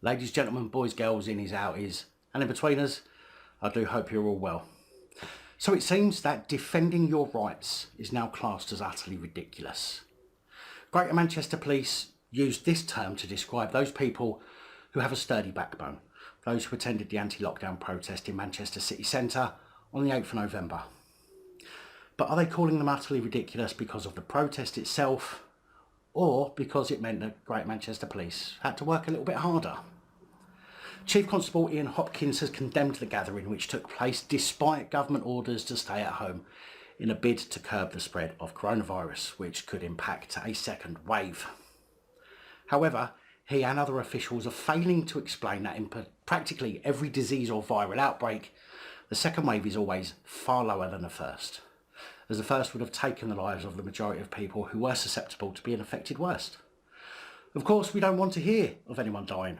Ladies, gentlemen, boys, girls, innies, outies, and in between us, I do hope you're all well. So it seems that defending your rights is now classed as utterly ridiculous. Greater Manchester Police used this term to describe those people who have a sturdy backbone, those who attended the anti-lockdown protest in Manchester city centre on the 8th of November. But are they calling them utterly ridiculous because of the protest itself, or because it meant that Greater Manchester Police had to work a little bit harder? Chief Constable Ian Hopkins has condemned the gathering which took place despite government orders to stay at home in a bid to curb the spread of coronavirus, which could impact a second wave. However, he and other officials are failing to explain that in practically every disease or viral outbreak, the second wave is always far lower than the first, as the first would have taken the lives of the majority of people who were susceptible to being affected worst. Of course, we don't want to hear of anyone dying,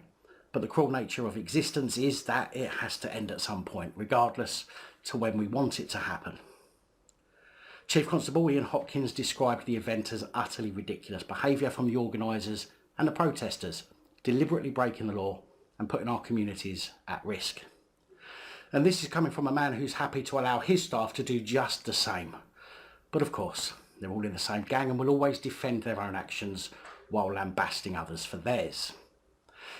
but the cruel nature of existence is that it has to end at some point, regardless to when we want it to happen. Chief Constable Ian Hopkins described the event as utterly ridiculous behaviour from the organisers and the protesters, deliberately breaking the law and putting our communities at risk. And this is coming from a man who's happy to allow his staff to do just the same. But of course, they're all in the same gang and will always defend their own actions while lambasting others for theirs.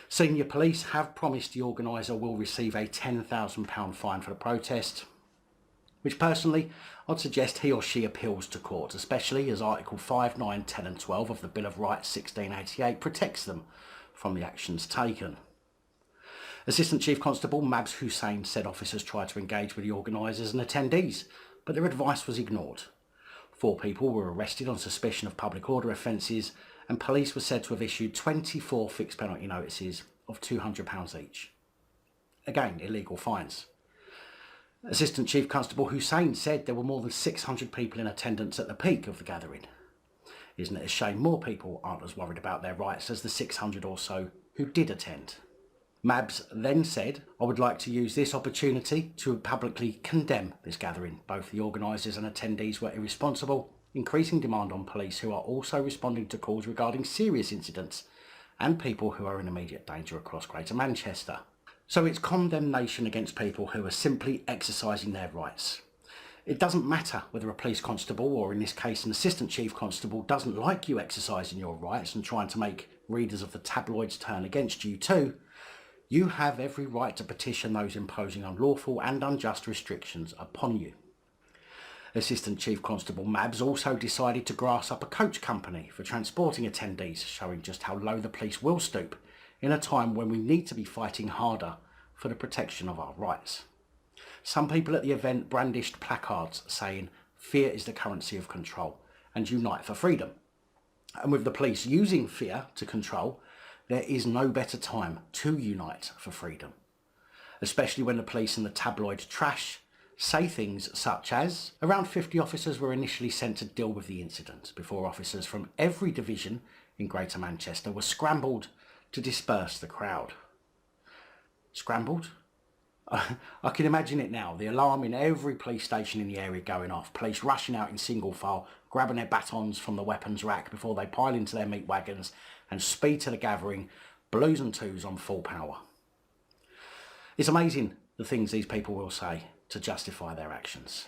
Senior police have promised the organiser will receive a £10,000 fine for the protest, which personally I'd suggest he or she appeals to court, especially as Article 5, 9, 10 and 12 of the Bill of Rights 1688 protects them from the actions taken. Assistant Chief Constable Mabs Hussain said officers tried to engage with the organisers and attendees, but their advice was ignored. 4 people were arrested on suspicion of public order offences, and police were said to have issued 24 fixed penalty notices of £200 each. Again, illegal fines. Assistant Chief Constable Hussain said there were more than 600 people in attendance at the peak of the gathering. Isn't it a shame more people aren't as worried about their rights as the 600 or so who did attend? Mabs then said, "I would like to use this opportunity to publicly condemn this gathering. Both the organisers and attendees were irresponsible, increasing demand on police who are also responding to calls regarding serious incidents and people who are in immediate danger across Greater Manchester." So it's condemnation against people who are simply exercising their rights. It doesn't matter whether a police constable, or in this case an assistant chief constable, doesn't like you exercising your rights and trying to make readers of the tabloids turn against you too. You have every right to petition those imposing unlawful and unjust restrictions upon you. Assistant Chief Constable Mabs also decided to grass up a coach company for transporting attendees, showing just how low the police will stoop in a time when we need to be fighting harder for the protection of our rights. Some people at the event brandished placards saying, "Fear is the currency of control," and "Unite for freedom." And with the police using fear to control, there is no better time to unite for freedom, especially when the police and the tabloid trash say things such as, around 50 officers were initially sent to deal with the incident before officers from every division in Greater Manchester were scrambled to disperse the crowd. Scrambled? I can imagine it now, the alarm in every police station in the area going off, police rushing out in single file, grabbing their batons from the weapons rack before they pile into their meat wagons and speed to the gathering, blues and twos on full power. It's amazing the things these people will say to justify their actions.